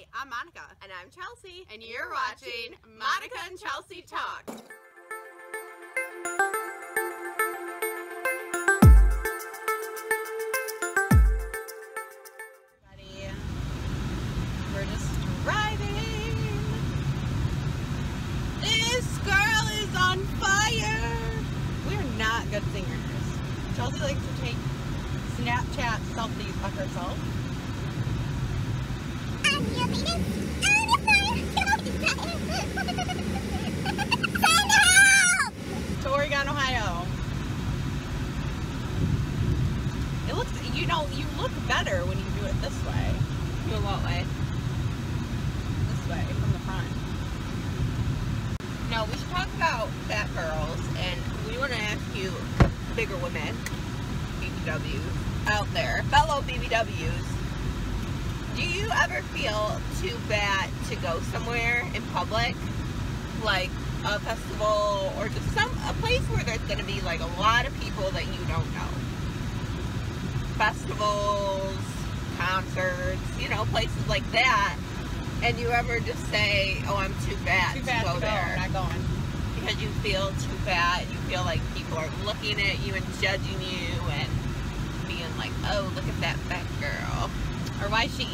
Hi, I'm Monica. And I'm Chelsea. And you're watching Monica and Chelsea Talk. We're just driving. This girl is on fire. We're not good singers. Chelsea likes to take Snapchat selfies of herself. To Oregon, Ohio. It looks, you know, you look better when you do it this way. Do a what way? This way, from the front. No, we should talk about fat girls, and we want to ask you, bigger women, BBWs out there, fellow BBWs, do you ever feel too fat to go somewhere in public, like a festival or just a place where there's going to be like a lot of people that you don't know? Festivals, concerts, you know, places like that. And you ever just say, oh, I'm too fat to go there? I'm not going. Because you feel too fat, you feel like people are looking at you and judging you and being like, oh, look at that fat girl. Or why she...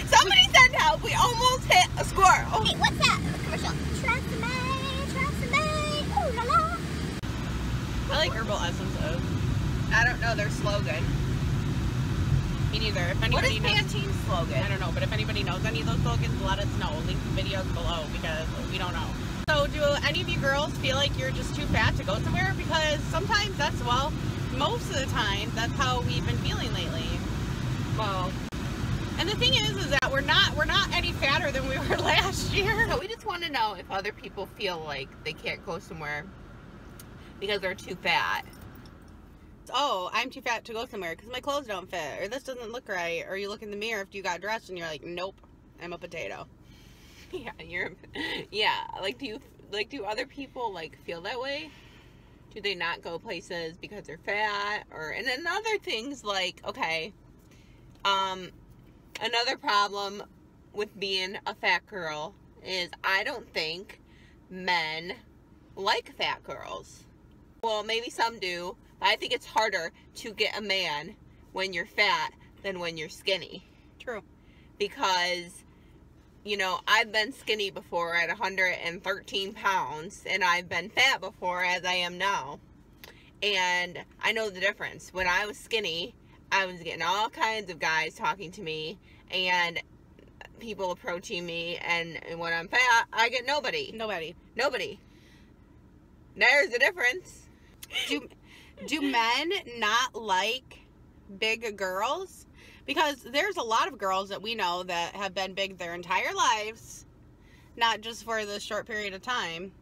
Somebody send help, we almost hit a squirrel. Hey, what's that? Commercial. Tresemme, ooh la la. I like Herbal Essences. I don't know their slogan. Me neither. If What is anybody knows, Pantene's slogan? I don't know, but if anybody knows any of those slogans, let us know. Link the videos below because we don't know. So do any of you girls feel like you're just too fat to go somewhere? Because sometimes that's, well, most of the time, that's how we've been feeling lately. Well, And the thing is that we're not any fatter than we were last year. so we just want to know if other people feel like they can't go somewhere because they're too fat. Oh, I'm too fat to go somewhere because my clothes don't fit, or this doesn't look right, or you look in the mirror after you got dressed and you're like, nope, I'm a potato. Yeah, like do other people like feel that way? Do they not go places because they're fat? And then other things like, okay, another problem with being a fat girl is I don't think men like fat girls. Well, maybe some do, but I think it's harder to get a man when you're fat than when you're skinny. True. Because, you know, I've been skinny before at 113 pounds, and I've been fat before as I am now. And I know the difference. When I was skinny, I was getting all kinds of guys talking to me, and people approaching me, and when I'm fat, I get nobody. Nobody. There's a difference. Do men not like big girls? Because there's a lot of girls that we know that have been big their entire lives, not just for this short period of time.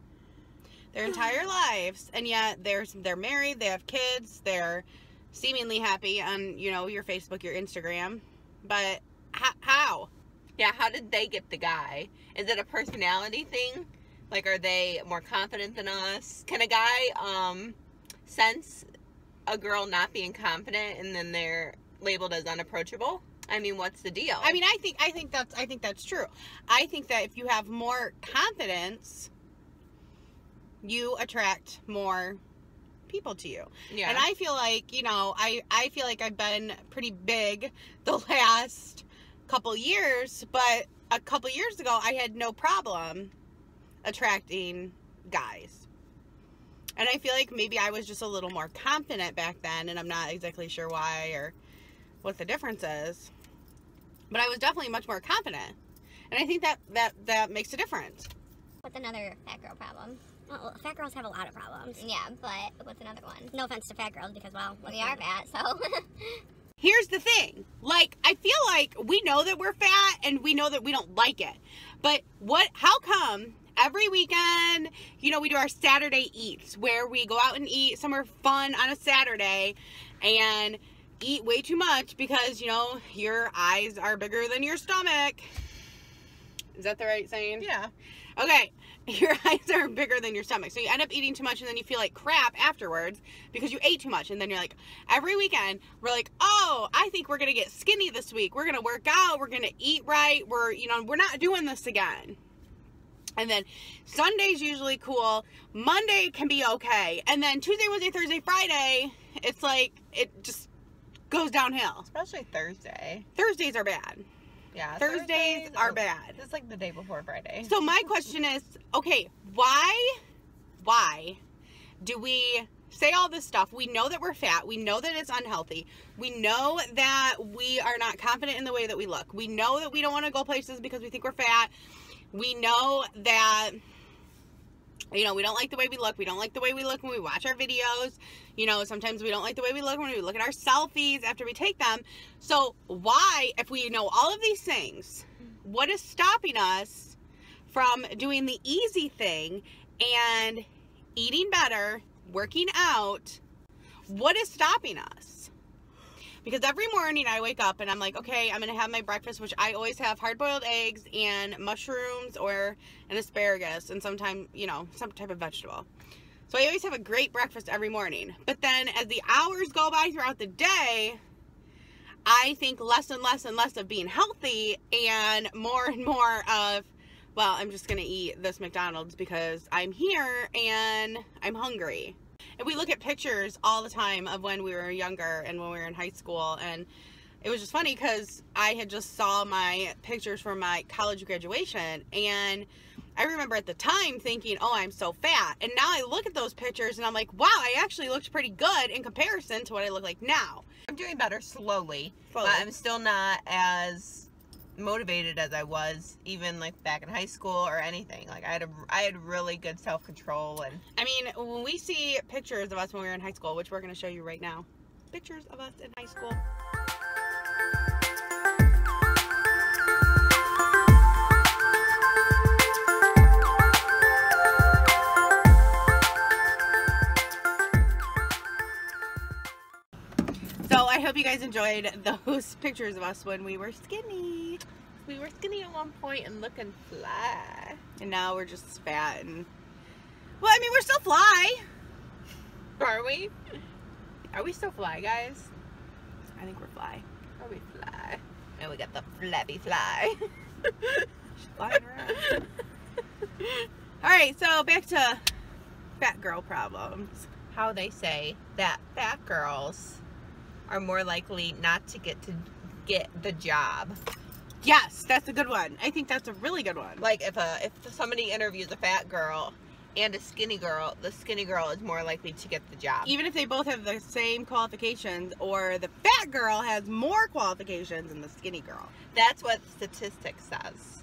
Their entire lives, and yet they're married, they have kids, they're seemingly happy on, you know, your Facebook, your Instagram. But how? Yeah, how did they get the guy? Is it a personality thing? Like, are they more confident than us? Can a guy sense a girl not being confident and then they're labeled as unapproachable? I mean, what's the deal? I mean, I think that's true. I think that if you have more confidence, you attract more people to you. Yeah. And I feel like, you know, I feel like I've been pretty big the last couple years, but a couple years ago I had no problem attracting guys. And I feel like maybe I was just a little more confident back then, and I'm not exactly sure why or what the difference is. But I was definitely much more confident. And I think that makes a difference. What's another fat girl problem? Well, fat girls have a lot of problems. Yeah, but what's another one? No offense to fat girls because, well, we are fat, so... Here's the thing. Like, I feel like we know that we're fat and we know that we don't like it. But how come every weekend, you know, we do our Saturday eats where we go out and eat somewhere fun on a Saturday and eat way too much because, you know, your eyes are bigger than your stomach. Is that the right saying? Yeah. Okay, your eyes are bigger than your stomach. So you end up eating too much and then you feel like crap afterwards because you ate too much. And then you're like, every weekend, we're like, oh, I think we're going to get skinny this week. We're going to work out. We're going to eat right. We're not doing this again. And then Sunday's usually cool. Monday can be okay. And then Tuesday, Wednesday, Thursday, Friday, it's like, it just goes downhill. Especially Thursday. Thursdays are bad. Yeah. Thursdays are bad. It's like the day before Friday. So my question is, okay, why do we say all this stuff? We know that we're fat. We know that it's unhealthy. We know that we are not confident in the way that we look. We know that we don't want to go places because we think we're fat. We know that, we don't like the way we look. We don't like the way we look when we watch our videos. Sometimes we don't like the way we look when we look at our selfies after we take them. So why, if we know all of these things, what is stopping us from doing the easy thing and eating better, working out? What is stopping us? Because every morning I wake up and I'm like, okay, I'm going to have my breakfast, which I always have hard-boiled eggs and mushrooms or an asparagus and sometimes, some type of vegetable. So I always have a great breakfast every morning. But then as the hours go by throughout the day, I think less and less and less of being healthy and more of, well, I'm just going to eat this McDonald's because I'm here and I'm hungry. And we look at pictures all the time of when we were younger and when we were in high school. And it was just funny because I had just saw my pictures from my college graduation. And I remember at the time thinking, oh, I'm so fat. And now I look at those pictures and I'm like, wow, I actually looked pretty good in comparison to what I look like now. I'm doing better slowly. But I'm still not as motivated as I was even like back in high school or anything. Like I had really good self-control. And I mean, when we see pictures of us when we were in high school, which we're going to show you right now, pictures of us in high school. So I hope you guys enjoyed those pictures of us when we were skinny. we were skinny at one point and looking fly. And now we're just fat and... Well, I mean, we're still fly. Are we? Are we still fly, guys? I think we're fly. Are we fly? And we got the flappy fly. She's flying around. Alright, so back to fat girl problems. How they say that fat girls are more likely not to get the job. Yes, that's a good one. I think that's a really good one. Like if somebody interviews a fat girl and a skinny girl, the skinny girl is more likely to get the job. Even if they both have the same qualifications, or the fat girl has more qualifications than the skinny girl. That's what statistics says.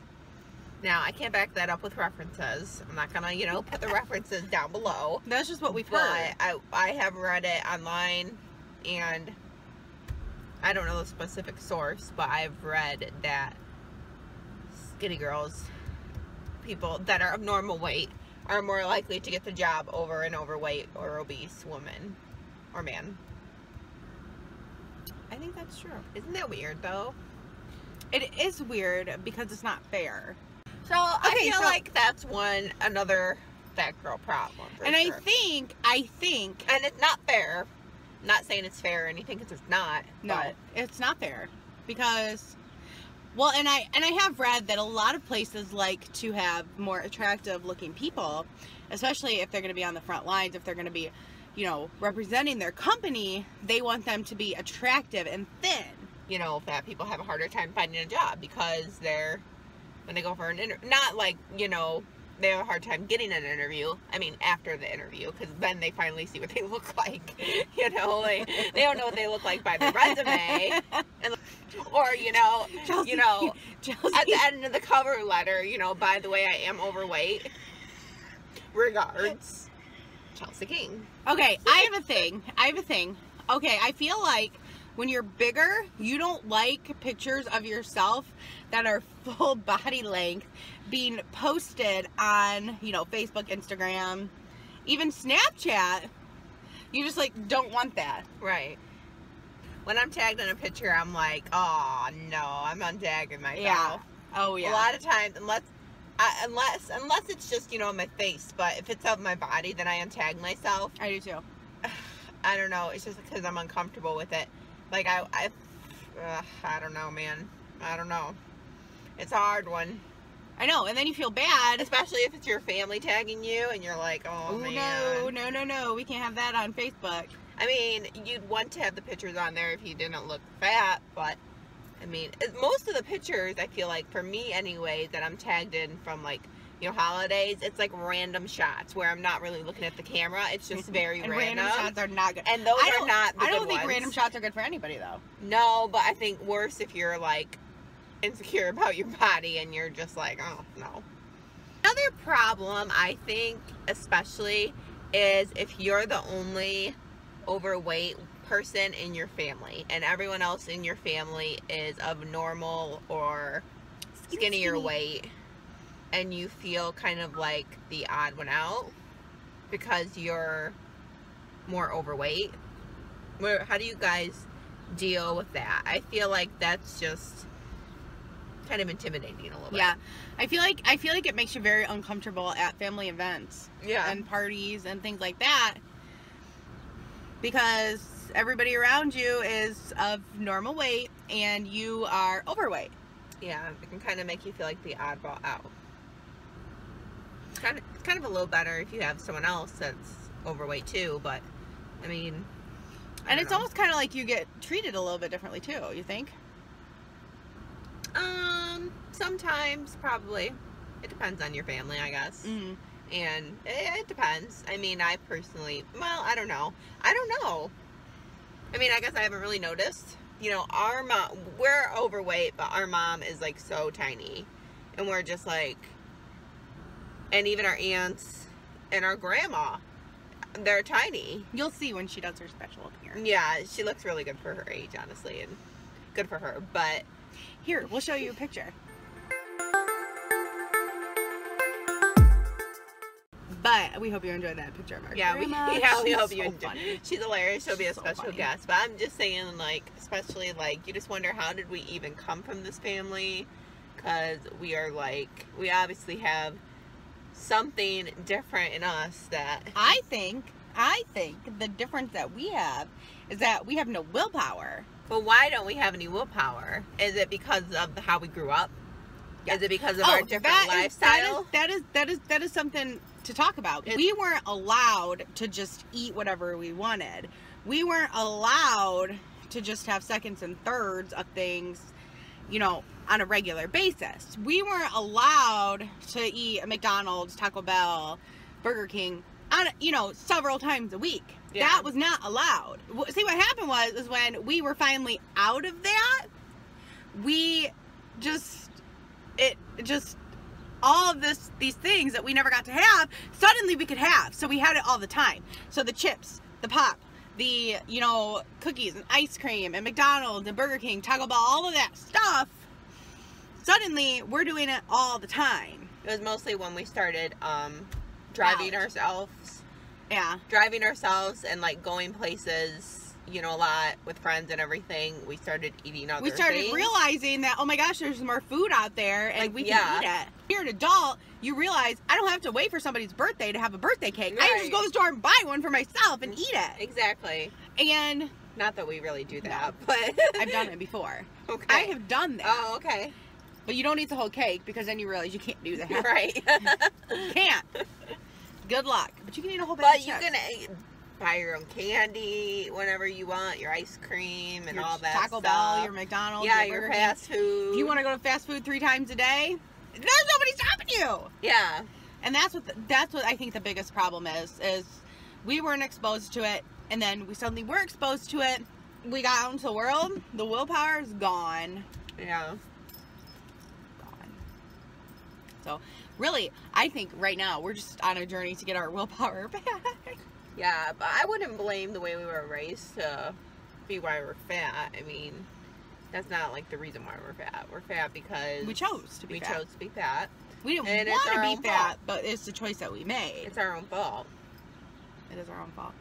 Now, I can't back that up with references. I'm not gonna, put the references down below. That's just what we've heard. I have read it online, and I don't know the specific source, but I've read that skinny girls, people that are of normal weight, are more likely to get the job over an overweight or obese woman or man. I think that's true. Isn't that weird, though? It is weird because it's not fair. So I feel like that's another fat girl problem. And sure. I think, and it's not fair. I'm not saying it's fair or anything, because it's not. No, but it's not fair because, well, and I have read that a lot of places like to have more attractive looking people, especially if they're going to be on the front lines, if they're going to be, representing their company, they want them to be attractive and thin. Fat people have a harder time finding a job because when they go for an interview, not like, they have a hard time getting an interview. I mean, after the interview, because then they finally see what they look like. They don't know what they look like by their resume, or Chelsea, at the end of the cover letter, by the way, I am overweight. Regards, Chelsea King. Okay, I have a thing. Okay, I feel like when you're bigger, you don't like pictures of yourself that are full body length being posted on, Facebook, Instagram, even Snapchat. You just, don't want that. Right. When I'm tagged in a picture, I'm like, oh, no, I'm untagging myself. Yeah. Oh, yeah. A lot of times, unless Unless it's just, on my face. But if it's of my body, then I untag myself. I do too. I don't know. It's just because I'm uncomfortable with it. Like, I don't know, man. I don't know. It's a hard one. I know, and then you feel bad. Especially if it's your family tagging you, and you're like, oh, man. No. We can't have that on Facebook. I mean, you'd want to have the pictures on there if you didn't look fat, but, I mean, most of the pictures, I feel like, for me anyway, that I'm tagged in from, like, holidays, it's like random shots where I'm not really looking at the camera. It's just very and random. Random shots are not good. And those are not the good I don't think ones. random shots are good for anybody, though. No, but I think worse if you're, like, insecure about your body and you're just like, oh, no. Another problem, I think, especially, is if you're the only overweight person in your family and everyone else in your family is of normal or skinnier weight, and you feel kind of like the odd one out because you're more overweight. How do you guys deal with that? I feel like that's just kind of intimidating a little bit. Yeah, I feel like it makes you very uncomfortable at family events, and parties and things like that, because everybody around you is of normal weight and you are overweight. Yeah, it can kind of make you feel like the oddball out. It's kind of a little better if you have someone else that's overweight too, but I mean, and it's almost kind of like you get treated a little bit differently too, you think? Sometimes, probably. It depends on your family, I guess. Mm-hmm. And it depends. I mean, I personally, well, I don't know. I mean, I guess I haven't really noticed. Our mom, we're overweight, but our mom is, like, so tiny. And we're just, like, and even our aunts and our grandma, they're tiny. You'll see when she does her special appearance. Yeah, she looks really good for her age, honestly, and good for her, but... Here, we'll show you a picture. But we hope you enjoyed that picture of our grandma. We hope you so enjoyed. Funny. She's hilarious. She'll be a So special funny. guest. But I'm just saying, like, especially, like, you just wonder, how did we even come from this family? Because we are, like, we obviously have something different in us that... I think the difference that we have is that we have no willpower. But why don't we have any willpower? Is it because of how we grew up? Yeah. Is it because of our different lifestyle? That is something to talk about. We weren't allowed to just eat whatever we wanted. We weren't allowed to just have seconds and thirds of things, on a regular basis. We weren't allowed to eat a McDonald's, Taco Bell, Burger King on, several times a week. Yeah. That was not allowed. See, what happened was when we were finally out of that, all of these things that we never got to have, suddenly we could have. So we had it all the time. So the chips, the pop, the, cookies and ice cream and McDonald's and Burger King, Taco Bell, all of that stuff, suddenly we're doing it all the time. It was mostly when we started driving ourselves. Yeah. Driving ourselves and, like, going places, a lot with friends and everything. We started eating other things. We started realizing that, oh my gosh, there's more food out there and we can eat it. You're an adult, you realize I don't have to wait for somebody's birthday to have a birthday cake. Right. I can just go to the store and buy one for myself and eat it. Exactly. And... not that we really do that, but... I've done it before. Okay. I have done that. Oh, okay. But you don't eat the whole cake because then you realize you can't do that. Right. You can't. Good luck. But you can eat a whole bag of chips. But you can buy your own candy whenever you want, your ice cream and your all that Taco Bell, your McDonald's, your fast food. If you want to go to fast food 3 times a day, there's nobody stopping you. Yeah. And that's what I think the biggest problem is we weren't exposed to it, and then we suddenly were exposed to it. We got out into the world, the willpower is gone. Yeah. So, really, I think right now we're just on a journey to get our willpower back. Yeah, but I wouldn't blame the way we were raised to be why we're fat. I mean, that's not, like, the reason why we're fat. We're fat because... we chose to be fat. We chose to be fat. We didn't want to be fat, but it's the choice that we made. It's our own fault. It is our own fault.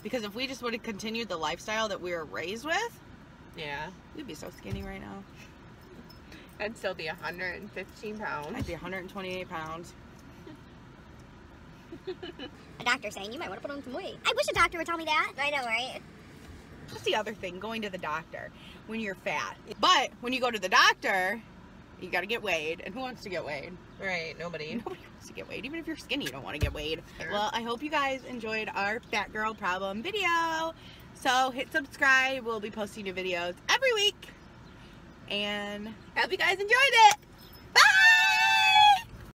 Because if we just would have continued the lifestyle that we were raised with... yeah. we'd be so skinny right now. I'd still be 115 pounds. I'd be 128 pounds. A doctor saying you might want to put on some weight. I wish a doctor would tell me that. I know, right? That's the other thing, going to the doctor when you're fat. But when you go to the doctor, you got to get weighed. And who wants to get weighed? Right, nobody. Nobody wants to get weighed. Even if you're skinny, you don't want to get weighed. Sure. Well, I hope you guys enjoyed our fat girl problem video. So hit subscribe. We'll be posting new videos every week. And Hope you guys enjoyed it.